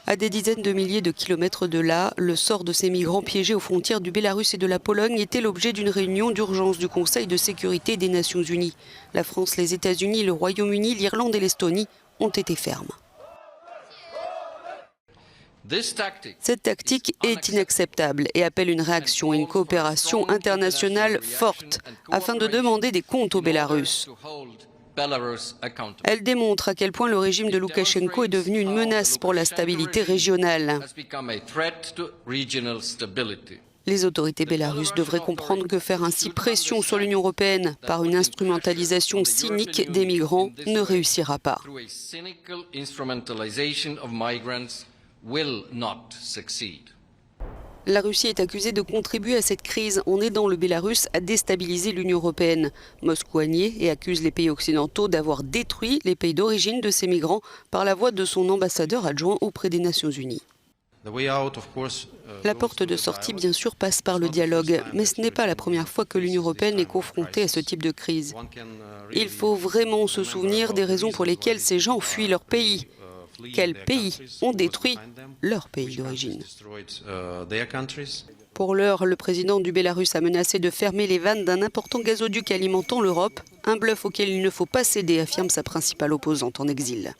À des dizaines de milliers de kilomètres de là, le sort de ces migrants piégés aux frontières du Bélarus et de la Pologne était l'objet d'une réunion d'urgence du Conseil de sécurité des Nations Unies. La France, les États-Unis, le Royaume-Uni, l'Irlande et l'Estonie ont été fermes. Cette tactique est inacceptable et appelle une réaction et une coopération internationale forte afin de demander des comptes au Bélarus. Elle démontre à quel point le régime de Loukachenko est devenu une menace pour la stabilité régionale. Les autorités bélarusses devraient comprendre que faire ainsi pression sur l'Union européenne par une instrumentalisation cynique des migrants ne réussira pas. La Russie est accusée de contribuer à cette crise en aidant le Bélarus à déstabiliser l'Union européenne. Moscou a nié et accuse les pays occidentaux d'avoir détruit les pays d'origine de ces migrants par la voix de son ambassadeur adjoint auprès des Nations Unies. La porte de sortie, bien sûr, passe par le dialogue, mais ce n'est pas la première fois que l'Union européenne est confrontée à ce type de crise. Il faut vraiment se souvenir des raisons pour lesquelles ces gens fuient leur pays. Quels pays ont détruit leur pays d'origine? Pour l'heure, le président du Bélarus a menacé de fermer les vannes d'un important gazoduc alimentant l'Europe, un bluff auquel il ne faut pas céder, affirme sa principale opposante en exil.